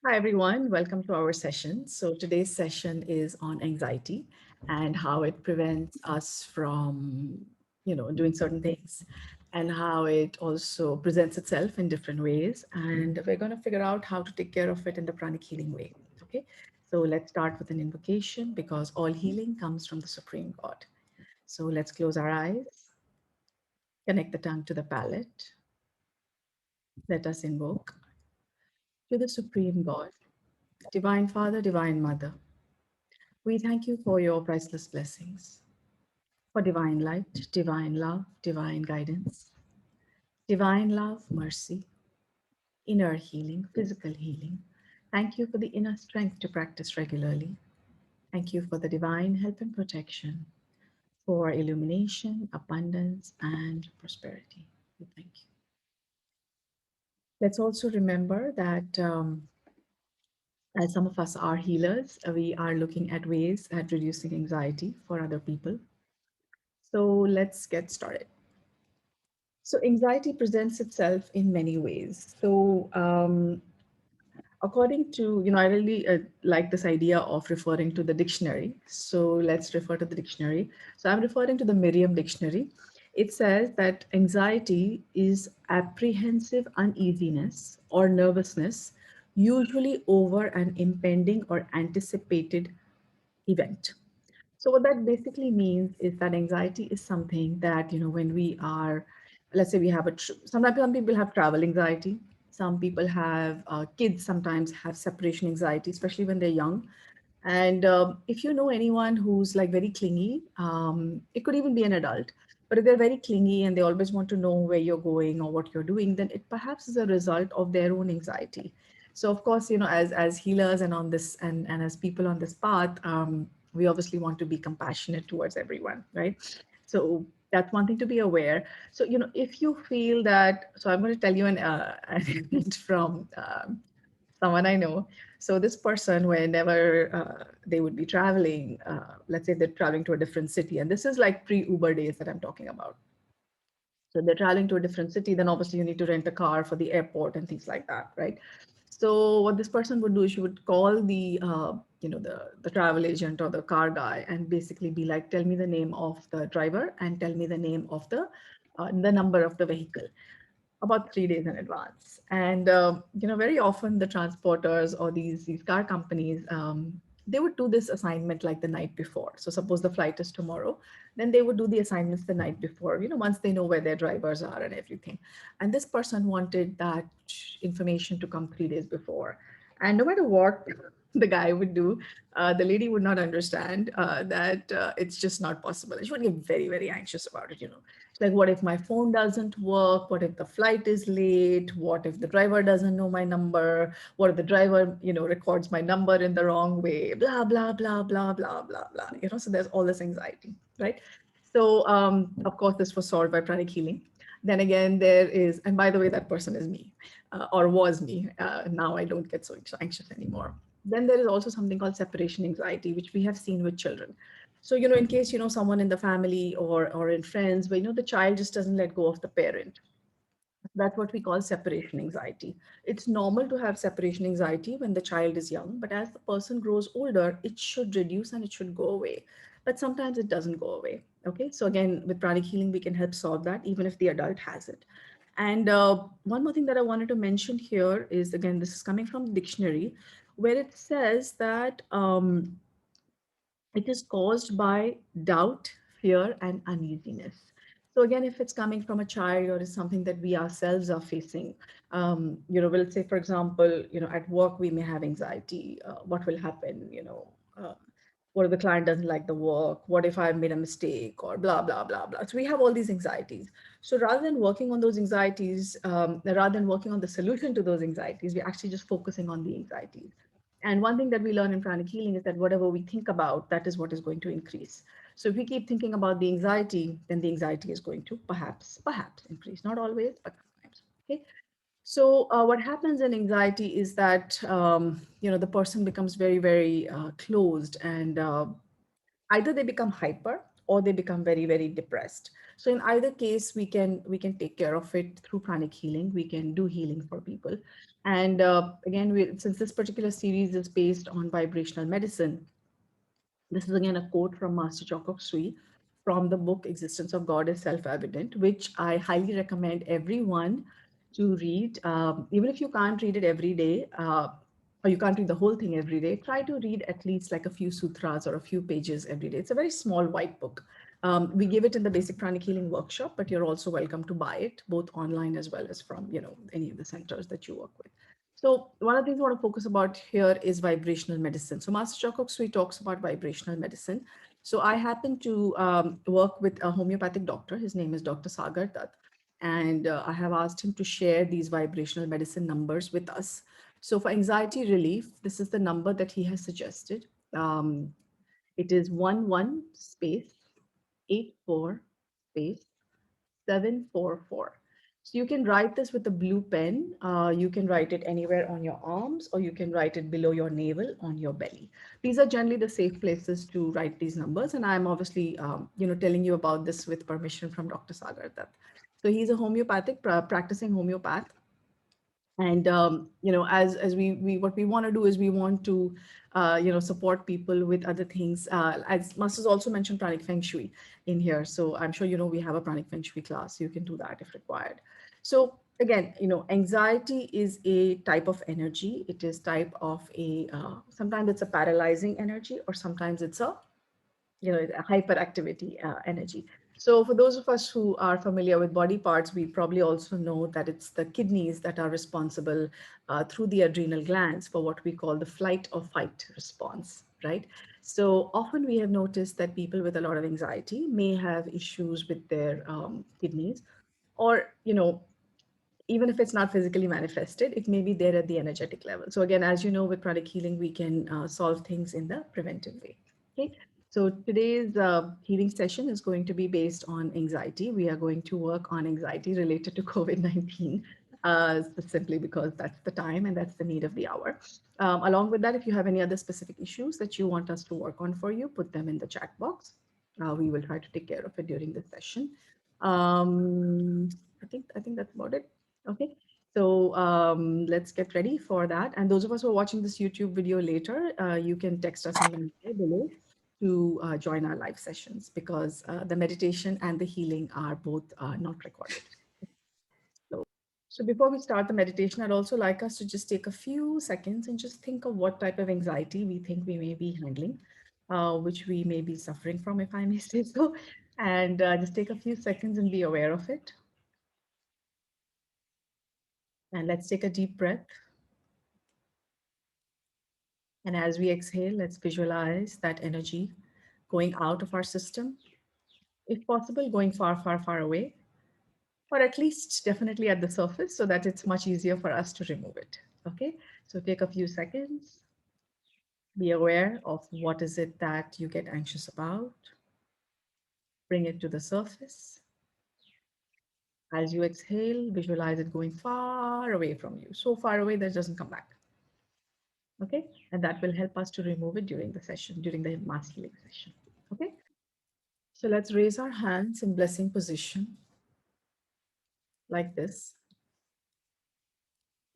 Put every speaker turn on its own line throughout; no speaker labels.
Hi, everyone. Welcome to our session. So today's session is on anxiety and how it prevents us from, doing certain things and how it also presents itself in different ways. And we're going to figure out how to take care of it in the pranic healing way. Okay. So let's start with an invocation because all healing comes from the Supreme God. So let's close our eyes, connect the tongue to the palate. Let us invoke to the Supreme God, Divine Father, Divine Mother. We thank you for your priceless blessings, for divine light, divine love, divine guidance, divine love, mercy, inner healing, physical healing. Thank you for the inner strength to practice regularly. Thank you for the divine help and protection, for illumination, abundance, and prosperity. We thank you. Let's also remember that as some of us are healers, we are looking at ways at reducing anxiety for other people. So let's get started. So anxiety presents itself in many ways. So according to, I really like this idea of referring to the dictionary. So let's refer to the dictionary. So I'm referring to the Merriam dictionary. It says that anxiety is apprehensive uneasiness or nervousness, usually over an impending or anticipated event. So what that basically means is that anxiety is something that, when we are, let's say we have sometimes some people have travel anxiety. Some people have kids sometimes have separation anxiety, especially when they're young. And if you know anyone who's like very clingy, it could even be an adult, but if they're very clingy and they always want to know where you're going or what you're doing, then it perhaps is a result of their own anxiety. So of course, as healers and on this and as people on this path, we obviously want to be compassionate towards everyone, right? So that's one thing to be aware. So if you feel that, so I'm going to tell you an event from someone I know. So this person, whenever they would be traveling, let's say they're traveling to a different city, and this is like pre-Uber days that I'm talking about. So they're traveling to a different city, then obviously you need to rent a car for the airport and things like that, right? So what this person would do is she would call the travel agent or the car guy and basically be like, tell me the name of the driver and tell me the name of the number of the vehicle about 3 days in advance. And very often the transporters or these car companies, they would do this assignment like the night before. So suppose the flight is tomorrow, then they would do the assignments the night before, once they know where their drivers are and everything. And this person wanted that information to come 3 days before. And no matter what the guy would do, the lady would not understand that it's just not possible. She would get very, very anxious about it. Like, what if my phone doesn't work? What if the flight is late? What if the driver doesn't know my number? What if the driver, records my number in the wrong way? Blah, blah, blah, blah, blah, blah, blah. So there's all this anxiety, right? So, of course, this was solved by pranic healing. Then again, there is, and by the way, that person is me or was me. Now I don't get so anxious anymore. Then there is also something called separation anxiety, which we have seen with children. So, in case, someone in the family or in friends, where, the child just doesn't let go of the parent. That's what we call separation anxiety. It's normal to have separation anxiety when the child is young, but as the person grows older, it should reduce and it should go away. But sometimes it doesn't go away. Okay. So again, with pranic healing, we can help solve that even if the adult has it. And one more thing that I wanted to mention here is, again, this is coming from the dictionary, where it says that it is caused by doubt, fear, and uneasiness. So again, if it's coming from a child or is something that we ourselves are facing, we'll say, for example, at work we may have anxiety. What will happen? What if the client doesn't like the work? What if I've made a mistake? Or blah blah blah blah. So we have all these anxieties. So rather than working on those anxieties, rather than working on the solution to those anxieties, we're actually just focusing on the anxieties. And one thing that we learn in pranic healing is that whatever we think about, that is what is going to increase. So if we keep thinking about the anxiety, then the anxiety is going to perhaps increase. Not always, but sometimes. Okay. So what happens in anxiety is that the person becomes very, very closed, and either they become hyper or they become very, very depressed. So in either case, we can take care of it through pranic healing. We can do healing for people. And again, since this particular series is based on vibrational medicine, this is again a quote from Master Choco Sui from the book Existence of God is Self-Evident, which I highly recommend everyone to read. Even if you can't read it every day, or you can't read the whole thing every day, try to read at least like a few sutras or a few pages every day. It's a very small white book. We give it in the basic pranic healing workshop, but you're also welcome to buy it both online as well as from any of the centers that you work with. So one of the things I want to focus about here is vibrational medicine. So Master Choco Sui talks about vibrational medicine. So I happen to work with a homeopathic doctor. His name is Dr. Sagar Dutt. And I have asked him to share these vibrational medicine numbers with us. So for anxiety relief, this is the number that he has suggested. It is 11 space 84 space 744. So you can write this with a blue pen. You can write it anywhere on your arms, or you can write it below your navel on your belly. These are generally the safe places to write these numbers. And I'm obviously, telling you about this with permission from Dr. Sagar Dutt. So he's a homeopathic, practicing homeopath. And as we what we want to do is we want to support people with other things, as Masters also mentioned pranic feng shui in here. So I'm sure we have a pranic feng shui class. You can do that if required. So again, anxiety is a type of energy. It is type of a sometimes it's a paralyzing energy, or sometimes it's a hyperactivity energy. So for those of us who are familiar with body parts, we probably also know that it's the kidneys that are responsible through the adrenal glands for what we call the flight or fight response, right? So often we have noticed that people with a lot of anxiety may have issues with their kidneys, or even if it's not physically manifested, it may be there at the energetic level. So again, as you know, with pranic healing, we can solve things in the preventive way. Okay. So today's healing session is going to be based on anxiety. We are going to work on anxiety related to COVID-19, simply because that's the time and that's the need of the hour. Along with that, if you have any other specific issues that you want us to work on for you, put them in the chat box. We will try to take care of it during the session. Um, I think that's about it. Okay, so let's get ready for that. And those of us who are watching this YouTube video later, you can text us in the email below to join our live sessions, because the meditation and the healing are both not recorded. So, so before we start the meditation, I'd also like us to just take a few seconds and just think of what type of anxiety we think we may be handling, which we may be suffering from, if I may say so. And just take a few seconds and be aware of it. And let's take a deep breath. And as we exhale, let's visualize that energy going out of our system, if possible, going far, far, far away, or at least definitely at the surface, so that it's much easier for us to remove it. Okay, so take a few seconds, be aware of what is it that you get anxious about, bring it to the surface. As you exhale, visualize it going far away from you, so far away that it doesn't come back. Okay, and that will help us to remove it during the session, during the mass healing session. Okay, so let's raise our hands in blessing position like this.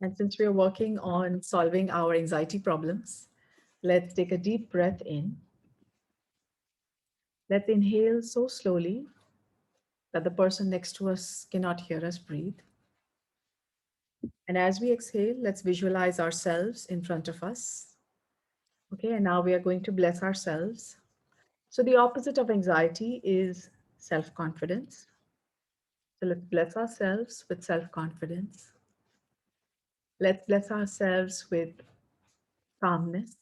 And since we are working on solving our anxiety problems, let's take a deep breath in. Let's inhale so slowly that the person next to us cannot hear us breathe. And as we exhale, let's visualize ourselves in front of us. Okay, and now we are going to bless ourselves. So the opposite of anxiety is self-confidence. So let's bless ourselves with self-confidence. Let's bless ourselves with calmness.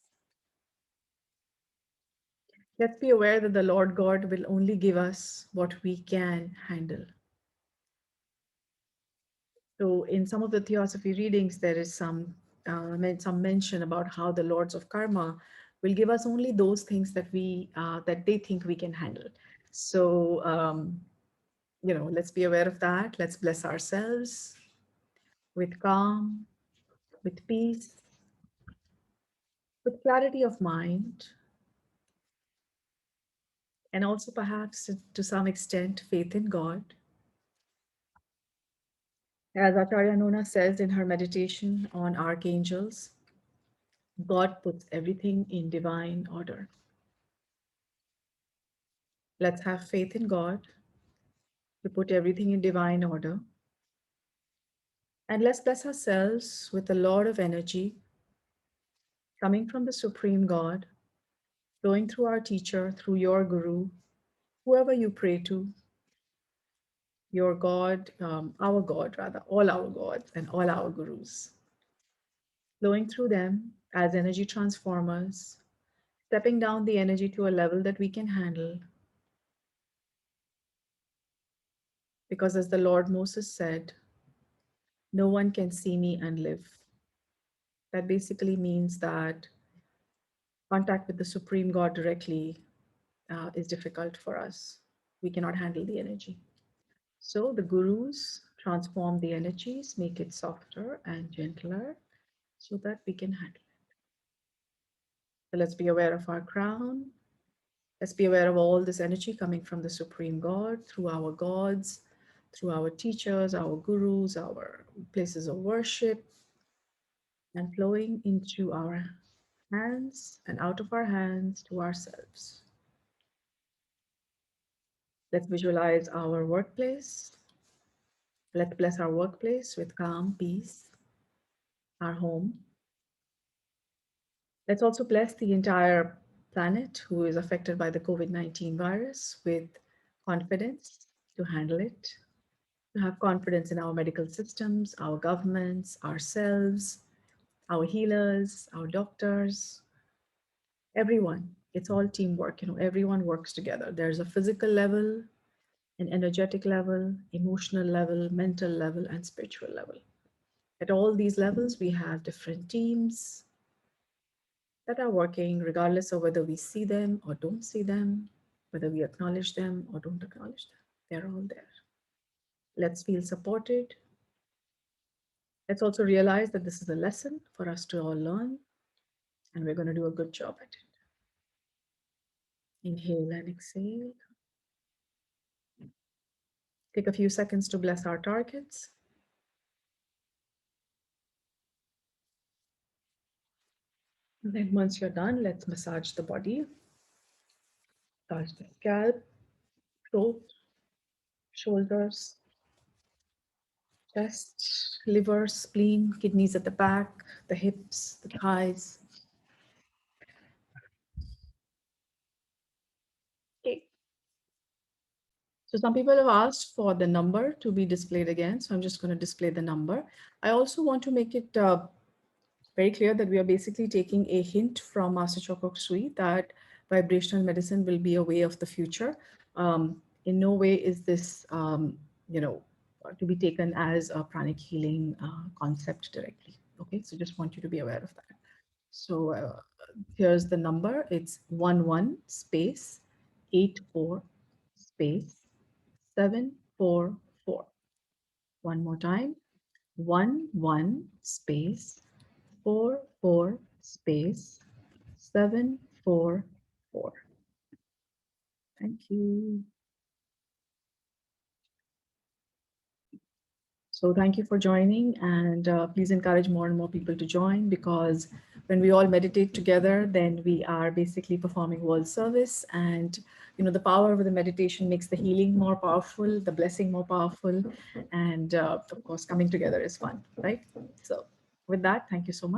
Let's be aware that the Lord God will only give us what we can handle. So in some of the theosophy readings, there is some mention about how the lords of karma will give us only those things that they think we can handle. So let's be aware of that. Let's bless ourselves with calm, with peace, with clarity of mind. and also perhaps to some extent faith in God. As Acharya Nona says in her meditation on archangels, God puts everything in divine order. Let's have faith in God to put everything in divine order. And let's bless ourselves with a lot of energy coming from the Supreme God, flowing through our teacher, through your Guru, whoever you pray to, your God, our God, rather, all our gods and all our Gurus, flowing through them as energy transformers, stepping down the energy to a level that we can handle. Because as the Lord Moses said, no one can see me and live. That basically means that contact with the Supreme God directly is difficult for us. We cannot handle the energy. So the gurus transform the energies, make it softer and gentler so that we can handle it. So let's be aware of our crown. Let's be aware of all this energy coming from the Supreme God through our gods, through our teachers, our gurus, our places of worship, and flowing into our hands and out of our hands to ourselves. Let's visualize our workplace. Let's bless our workplace with calm, peace, our home. Let's also bless the entire planet who is affected by the COVID-19 virus with confidence to handle it, to have confidence in our medical systems, our governments, ourselves, our healers, our doctors, everyone. It's all teamwork, everyone works together. There's a physical level, an energetic level, emotional level, mental level, and spiritual level. At all these levels, we have different teams that are working regardless of whether we see them or don't see them, whether we acknowledge them or don't acknowledge them. They're all there. Let's feel supported. Let's also realize that this is a lesson for us to all learn, and we're going to do a good job at it. Inhale and exhale. Take a few seconds to bless our targets. And then once you're done, let's massage the body. Massage the scalp, throat, shoulders, chest, liver, spleen, kidneys at the back, the hips, the thighs. Okay. So some people have asked for the number to be displayed again. So I'm just going to display the number. I also want to make it very clear that we are basically taking a hint from Master Choco Sui that vibrational medicine will be a way of the future. In no way is this, to be taken as a pranic healing concept directly. Okay, so just want you to be aware of that. So here's the number. It's 11 space 84 space 744. One more time. 11 space 44 space 744. Thank you. So thank you for joining, and please encourage more and more people to join, because when we all meditate together, then we are basically performing world service. And the power of the meditation makes the healing more powerful, the blessing more powerful, and of course, coming together is fun, right? So with that, thank you so much.